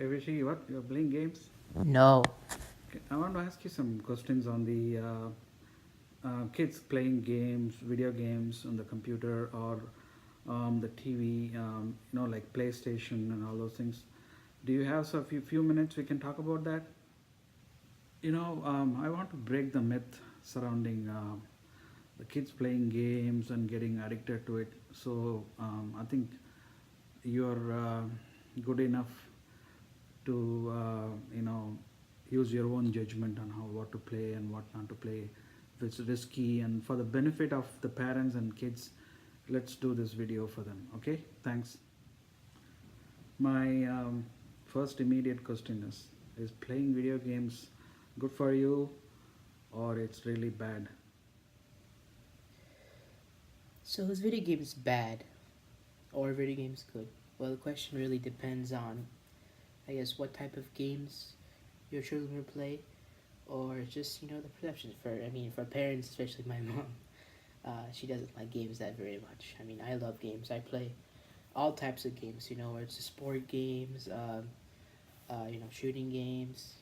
Hey Vishy, what? You're playing games? No. Okay, I want to ask you some questions on the kids playing games, video games on the computer or the TV, like PlayStation and all those things. Do you have a few minutes we can talk about that? I want to break the myth surrounding the kids playing games and getting addicted to it. So I think you're good enough to use your own judgment on how what to play and what not to play. If it's risky and for the benefit of the parents and kids, let's do this video for them. Okay, thanks. My first immediate question is playing video games good for you or it's really bad? So is video games bad or video games good? Well, the question really depends on, I guess, what type of games your children will play, or just the perceptions. For parents, especially my mom, she doesn't like games that very much. I mean, I love games. I play all types of games. Where it's sport games, shooting games,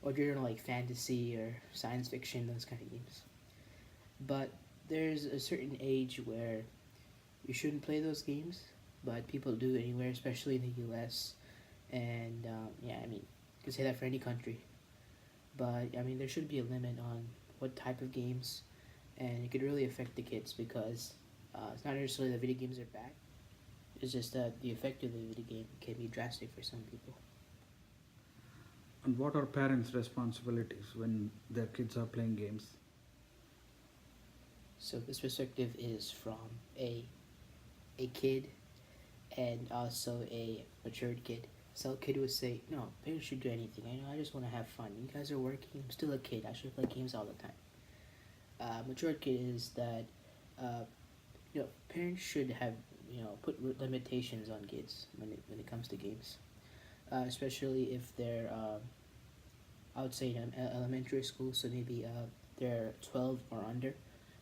or like fantasy or science fiction, those kind of games. But there's a certain age where you shouldn't play those games, but people do anywhere, especially in the U.S. And yeah, I mean, you can say that for any country. But I mean, there should be a limit on what type of games, and it could really affect the kids because it's not necessarily that video games are bad. It's just that the effect of the video game can be drastic for some people. And what are parents' responsibilities when their kids are playing games? So this perspective is from a kid and also a matured kid. So a kid would say, "No, parents should do anything. I just want to have fun. You guys are working. I'm still a kid. I should play games all the time." Matured kid is that uh, parents should have put limitations on kids when it comes to games, especially if they're I would say in elementary school. So maybe they're 12 or under.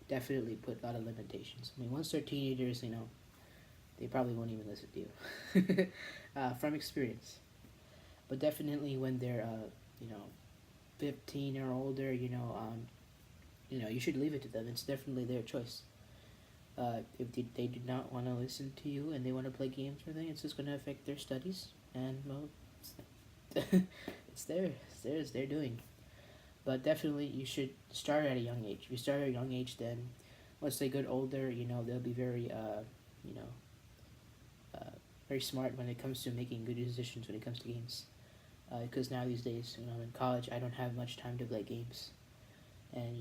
Definitely put a lot of limitations. I mean, once they're teenagers, they probably won't even listen to you from experience. But definitely when they're you know 15 or older, you should leave it to them. It's definitely their choice. If they do not want to listen to you and they want to play games or anything, it's just going to affect their studies. And well, it's their doing. But definitely you should start at a young age. If you start at a young age, then once they get older, they'll be very you know uh, very smart when it comes to making good decisions when it comes to games. Because now these days, I'm in college, I don't have much time to play games, and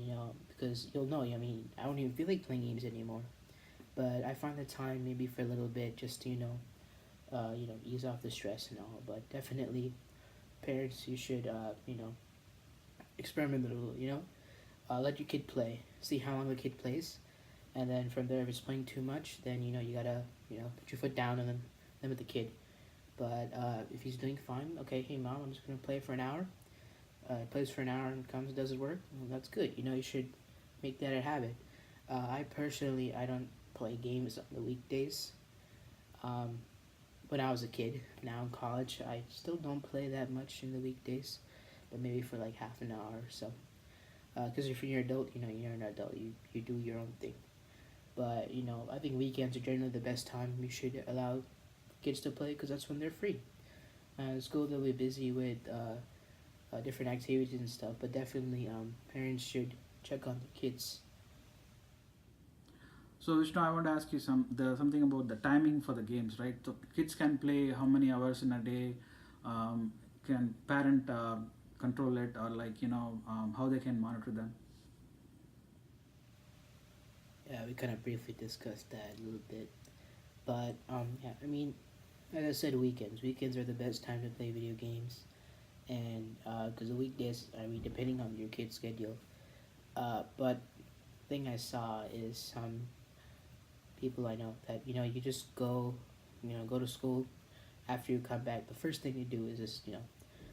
because you'll know, I mean, I don't even feel like playing games anymore. But I find the time maybe for a little bit just to ease off the stress and all. But definitely, parents, you should experiment a little. Let your kid play, see how long the kid plays, and then from there, if it's playing too much, then you gotta put your foot down and then limit the kid. But if he's doing fine, okay, hey mom, I'm just gonna play for an hour. Plays for an hour and comes does his work. Well, that's good. You should make that a habit. I personally I don't play games on the weekdays. Um, when I was a kid, now in college, I still don't play that much in the weekdays, but maybe for like half an hour or so. Because if you're an adult, you're an adult. You do your own thing. But I think weekends are generally the best time you should allow kids to play because that's when they're free. School they'll be busy with different activities and stuff, but definitely parents should check on the kids. So Vishnu, I want to ask you something about the timing for the games, right? So kids can play how many hours in a day? Can parent control it, or how they can monitor them? Yeah, we kind of briefly discussed that a little bit, but yeah, I mean, like I said, weekends are the best time to play video games, and because the weekdays, I mean, depending on your kid's schedule. But thing I saw is some people I know that you just go to school. After you come back, the first thing you do is just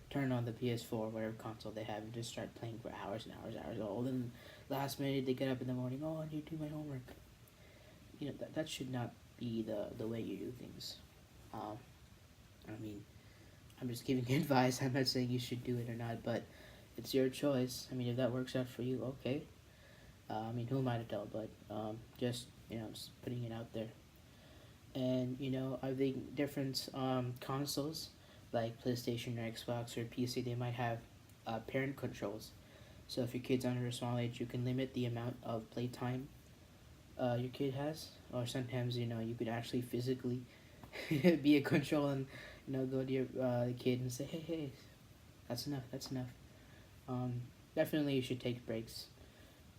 turn on the PS4, whatever console they have, and just start playing for hours and hours and hours. Oh, then last minute they get up in the morning. Oh, I need to do my homework. That should not be the way you do things. Um, I mean, I'm just giving you advice. I'm not saying you should do it or not, but it's your choice. I mean, if that works out for you, okay. I mean, who am I to tell? But just just putting it out there. And I think different consoles like PlayStation or Xbox or PC, they might have parent controls. So if your kid's under a small age, you can limit the amount of playtime your kid has. Or sometimes you could actually physically be a control and go to your kid and say, hey, that's enough, that's enough. Um, Definitely you should take breaks.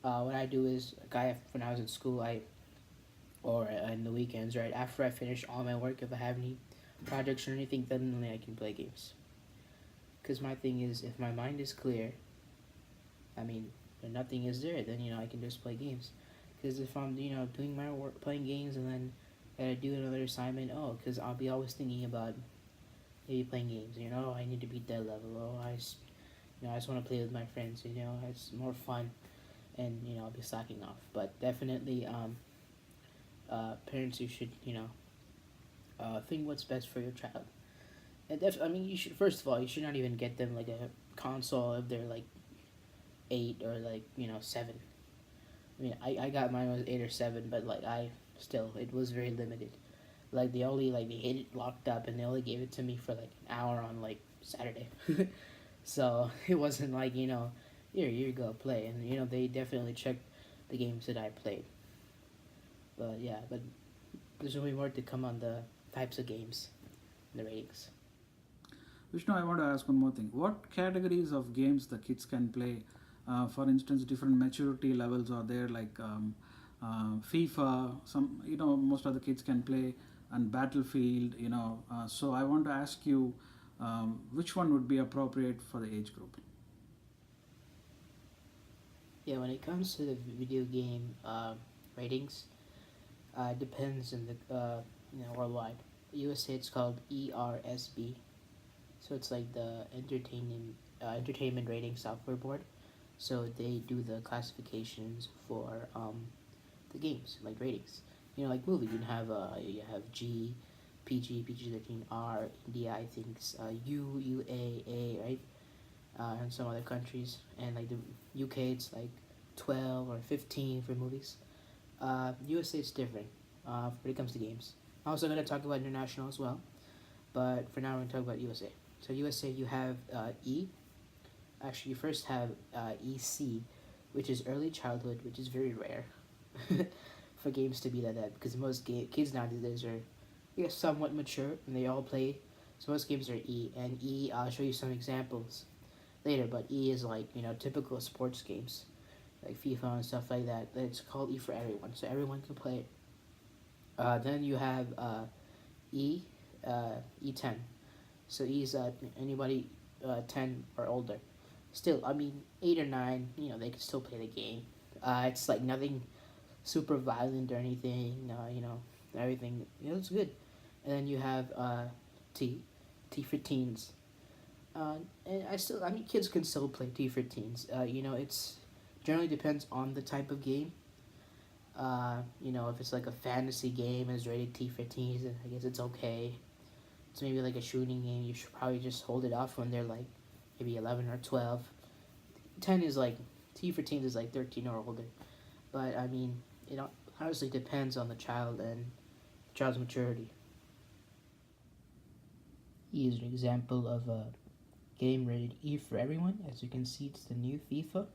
What I do is, when I was in school, or in the weekends, right after I finish all my work, if I have any projects or anything, then only I can play games. Because my thing is, if my mind is clear, I mean, when nothing is there, then I can just play games. Because if I'm doing my work, playing games, and then I do another assignment, because I'll be always thinking about maybe playing games. I need to beat that level. I just want to play with my friends. It's more fun, and I'll be slacking off. But definitely, parents, you should think what's best for your child. And I mean, you should, first of all, you should not even get them like a console if they're like 8 or like 7. I mean, I got mine was 8 or 7, but like it was very limited. Like they had it locked up, and they only gave it to me for like an hour on like Saturday. So it wasn't like here you go play, and they definitely checked the games that I played. But yeah, but there's gonna be more to come on the types of games and the ratings. Vishnu, I want to ask one more thing. What categories of games the kids can play? For instance, different maturity levels are there, like FIFA. Some, most of the kids can play, and Battlefield. So I want to ask you, which one would be appropriate for the age group? Yeah, when it comes to the video game ratings, depends in the worldwide. USA it's called ERSB, so it's like the entertainment rating software board. So they do the classifications for the games, like ratings. Like movie, you have G, PG, PG-13, R, India, I think it's U, UAA, right? And some other countries, and like the UK, it's like 12 or 15 for movies. USA is different when it comes to games. I'm also going to talk about international as well, but for now we're going to talk about USA. So USA, you have E. Actually, you first have EC, which is early childhood, which is very rare for games to be like that, because most kids nowadays are, somewhat mature and they all play. So most games are E, and E, I'll show you some examples later, but E is like typical sports games like FIFA and stuff like that. It's called E for everyone, so everyone can play it. Then you have E, E10. So E is anybody 10 or older. Still, I mean 8 or 9, they can still play the game. It's like nothing super violent or anything. Everything it's good. And then you have T, T for teens. And I mean, kids can still play T for teens. It's generally depends on the type of game. If it's like a fantasy game is rated T for teens, then I guess it's okay. It's maybe like a shooting game. You should probably just hold it off when they're like maybe 11 or 12. 10 is like, T for teens is like 13 or older. But I mean, it honestly depends on the child and the child's maturity. E is an example of a game rated E for everyone. As you can see, it's the new FIFA.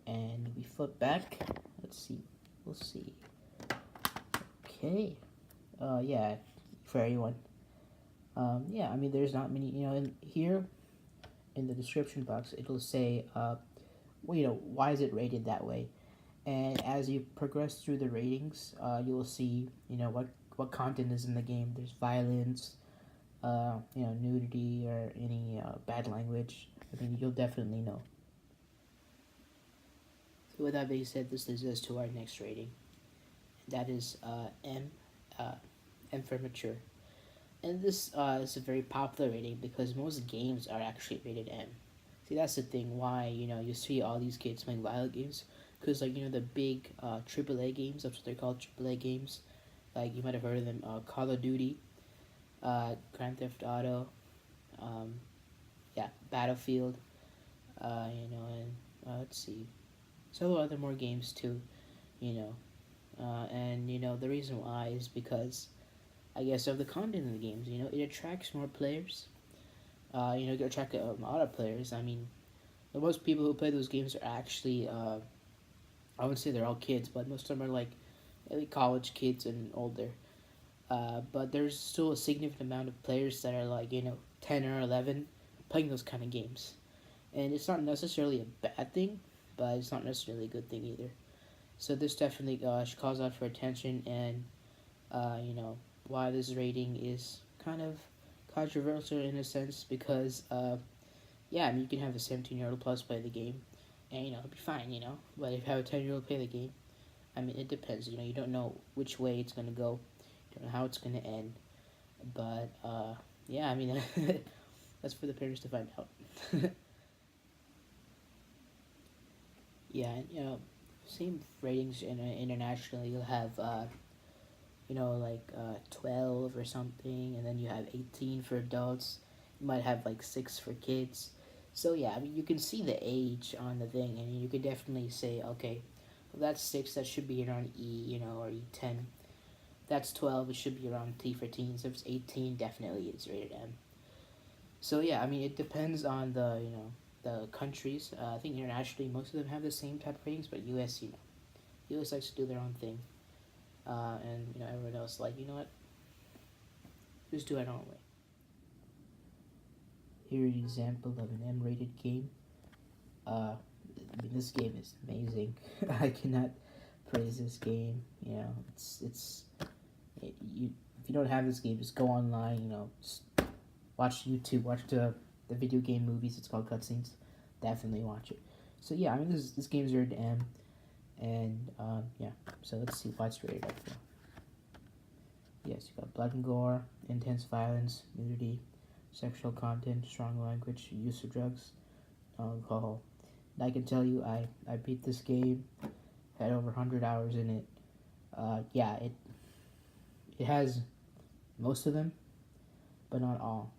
And we flip back. Let's see. We'll see. Okay. Yeah, for everyone. Yeah, I mean, there's not many, here in the description box, it'll say, why is it rated that way? And as you progress through the ratings, you'll see, what content is in the game. There's violence, nudity, or any bad language. I mean, you'll definitely know. So with that being said, this leads us to our next rating. That is M, M for mature. And this is a very popular rating because most games are actually rated M. See, that's the thing why, you see all these kids playing violent games. Because, like, the big AAA games, that's what they're called, AAA games. Like, you might have heard of them, Call of Duty, Grand Theft Auto, Um, yeah, Battlefield. And let's see, several other more games too. You know, and the reason why is because I guess of the content of the games. It attracts more players. It attracts a lot of players. I mean, the most people who play those games are actually, I wouldn't say they're all kids, but most of them are like college kids and older. But there's still a significant amount of players that are 10 or 11 playing those kind of games. And it's not necessarily a bad thing, but it's not necessarily a good thing either. So this definitely calls out for attention, and why this rating is kind of controversial in a sense because yeah, I mean you can have a 17-year-old plus play the game, and it'll be fine, But if you have a 10-year-old play the game, I mean it depends, you don't know which way it's gonna go, you don't know how it's gonna end, but yeah, I mean that's for the parents to find out. Yeah, and same ratings internationally. You'll have 12 or something, and then you have 18 for adults. You might have like 6 for kids. So yeah, I mean you can see the age on the thing, and you could definitely say, okay, well, that's 6. That should be around E, or E10. That's 12. It should be around T for teens. If it's 18, definitely it's rated M. So yeah, I mean it depends on the countries. I think internationally most of them have the same type of ratings, but US, US likes to do their own thing, and everyone else like, what, just do it our own way. Here an example of an M-rated game. I mean this game is amazing. I cannot praise this game. If you don't have this game, just go online. Just watch YouTube, watch the video game movies. It's called cutscenes. Definitely watch it. So yeah, I mean this game's rated M, and yeah. So let's see why it's rated F. Yes, you got blood and gore, intense violence, nudity, sexual content, strong language, use of drugs, alcohol. And I can tell you, I beat this game, had over 100 hours in it. Yeah, it has most of them, but not all.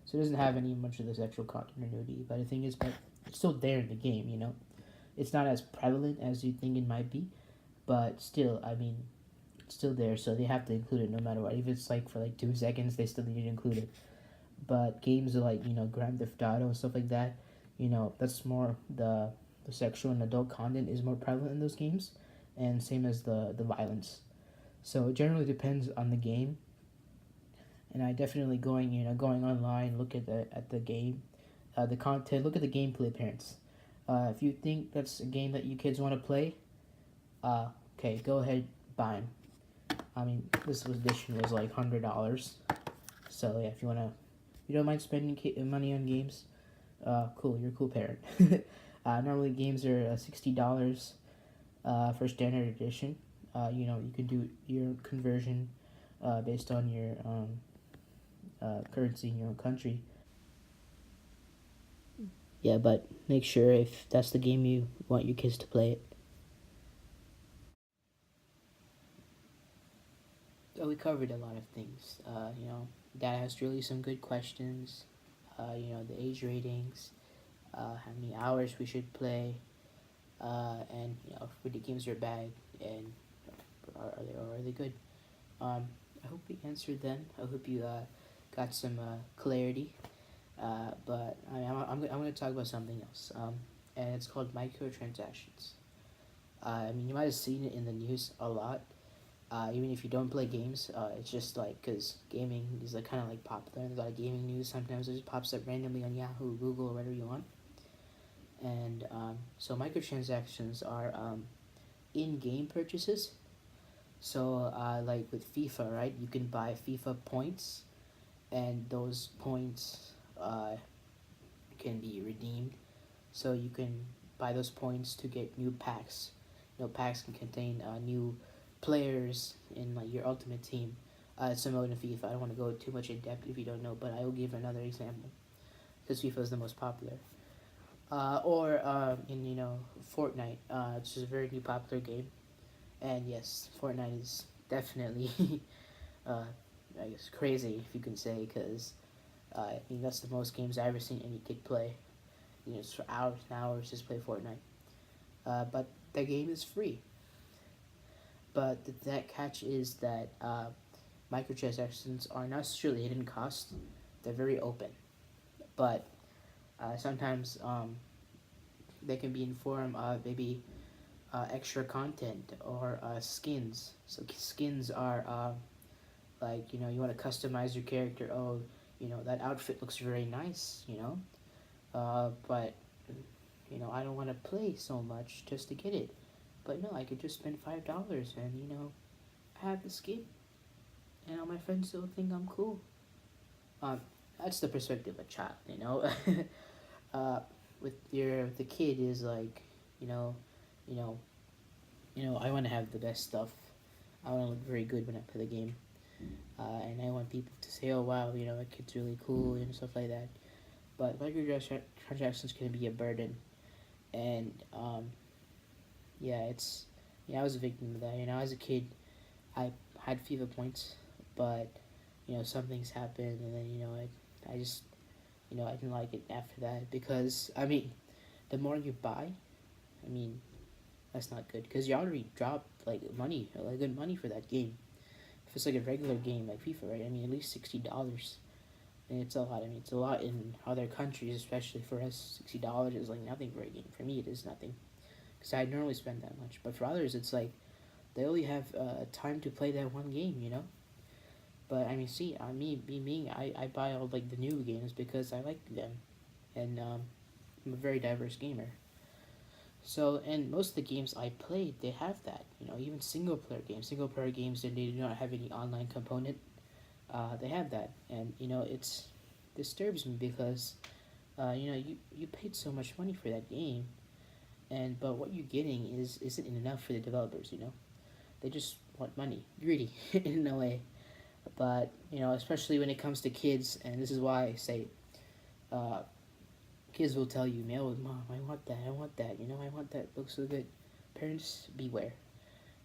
So it doesn't have any much of the sexual content or nudity. But the thing is, but it's still there in the game. It's not as prevalent as you think it might be, but still, I mean, it's still there. So they have to include it no matter what. If it's like for like 2 seconds, they still need to include it. But games like Grand Theft Auto and stuff like that, that's more the sexual and adult content is more prevalent in those games, and same as the violence. So it generally depends on the game, and I definitely going online, look at the game, the content, look at the gameplay appearance. If you think that's a game that you kids want to play, okay, go ahead, buy them. I mean, this edition was like $100, so yeah, if you don't mind spending money on games, cool, you're a cool parent. Normally games are $60 for standard edition. You can do your conversion based on your currency in your own country. Yeah, but make sure if that's the game you want your kids to play it. So we covered a lot of things. Dad asked really some good questions. The age ratings, how many hours we should play, and if the games are bad, and are they good? I hope we answered them. I hope you got some clarity. But I'm going to talk about something else, and it's called microtransactions. I mean, you might have seen it in the news a lot. Even if you don't play games, it's just because gaming is kind of popular. There's a lot of gaming news. Sometimes it just pops up randomly on Yahoo, Google, or whatever you want. And so microtransactions are in-game purchases. So like with FIFA, right? You can buy FIFA points, and those points can be redeemed. So you can buy those points to get new packs. Packs can contain new players in your ultimate team. Similar to FIFA. I don't want to go too much in depth if you don't know, but I will give another example because FIFA is the most popular. Or in Fortnite, it's just a very new popular game, and yes, Fortnite is definitely I guess crazy if you can say, because I mean, that's the most games I've ever seen any kid play. You know, it's for hours and hours just play Fortnite. But the game is free. But that catch is that microtransactions are not necessarily hidden costs. They're very open. But sometimes they can be in form of maybe extra content or skins. So skins are like, you know, you want to customize your character. Oh, you know, that outfit looks very nice, you know. But you know, I don't want to play so much just to get it. But no, I could just spend $5 and, you know, have the skin, and all my friends still think I'm cool. Um, that's the perspective of a child, you know. With the kid is like, you know, you know, I want to have the best stuff. I want to look very good when I play the game, and I want people to say, "Oh wow, you know, that kid's really cool," and stuff like that. But microtransactions can be a burden, and yeah, it's yeah, I was a victim of that. You know, as a kid, I had FIFA points, but you know, some things happened, and then, you know, I just, you know, I didn't like it after that, because I mean, the more you buy, I mean, that's not good, because you already dropped like money, like good money for that game. If it's like a regular game like FIFA, right? I mean, at least $60, and it's a lot. I mean, it's a lot in other countries, especially for us. $60 is like nothing for a game. For me, it is nothing, because I normally spend that much. But for others, it's like they only have time to play that one game, you know. But I mean, see, I buy all like the new games because I like them, and I'm a very diverse gamer. So, and most of the games I played, they have that. You know, even single player games, and they do not have any online component. They have that, and you know, it's disturbs me because, you know, you paid so much money for that game, and but what you're getting isn't enough for the developers. You know, they just want money, greedy in a way. But you know, especially when it comes to kids, and this is why I say, uh, kids will tell you, "No, mom, I want that. I want that. You know, I want that. Looks so good." Parents, beware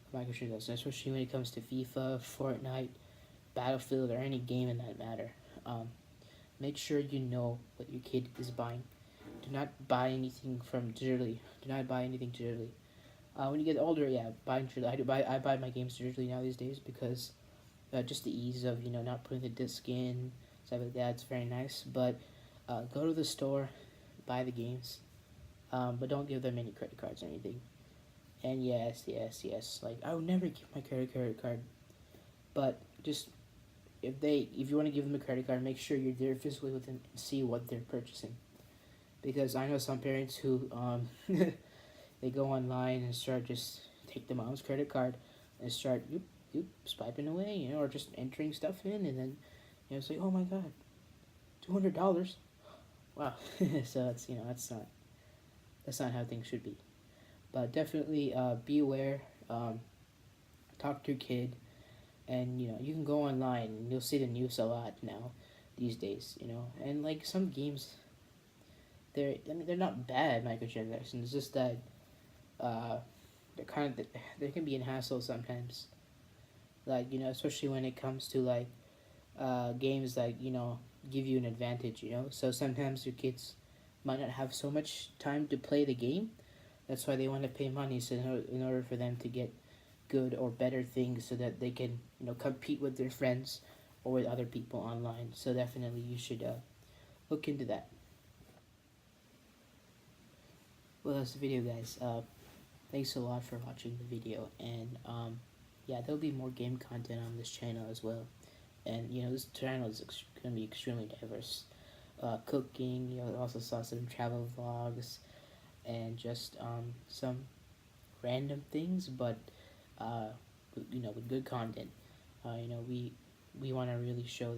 of microtransactions, especially when it comes to FIFA, Fortnite, Battlefield, or any game in that matter. Um, Make sure you know what your kid is buying. Do not buy anything from digitally. Do not buy anything digitally. When you get older, yeah, buy digitally. I buy my games digitally now these days because just the ease of, you know, not putting the disc in, stuff like that. It's very nice. But go to the store, buy the games, but don't give them any credit cards or anything. And yes, like I would never give my credit card, but just if you want to give them a credit card, make sure you're there physically with them and see what they're purchasing. Because I know some parents who they go online and start just take the mom's credit card and start swiping away, you know, or just entering stuff in, and then, you know, it's like, oh my god, $200, wow. So it's, you know, that's not how things should be. But definitely be aware. Talk to your kid, and you know, you can go online and you'll see the news a lot now these days. You know, and like some games, they're not bad microtransactions. It's just that they're kind of they can be in hassle sometimes. Like, you know, especially when it comes to like games that, you know, give you an advantage. You know, so sometimes your kids might not have so much time to play the game. That's why they want to pay money, so in order for them to get good or better things, so that they can, you know, compete with their friends or with other people online. So definitely you should look into that. Well, that's the video, guys. Thanks a lot for watching the video, and yeah, there'll be more game content on this channel as well. And you know, this channel is going to be extremely diverse. Cooking, you know, also saw some travel vlogs, and just some random things, but you know, with good content. You know, we want to really show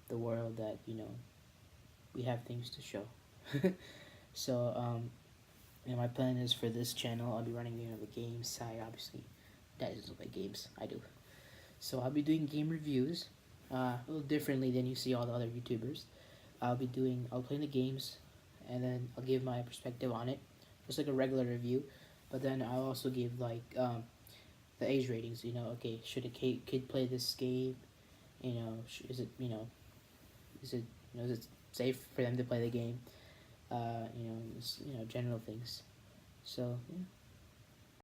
the world that, you know, we have things to show. So you know, my plan is for this channel, I'll be running, you know, the games side. Obviously, that doesn't like games. I do. So I'll be doing game reviews, a little differently than you see all the other YouTubers. I'll play the games, and then I'll give my perspective on it, just like a regular review. But then I'll also give like the age ratings. You know, okay, should a kid play this game? You know, is it, you know, is it safe for them to play the game? General things. So yeah.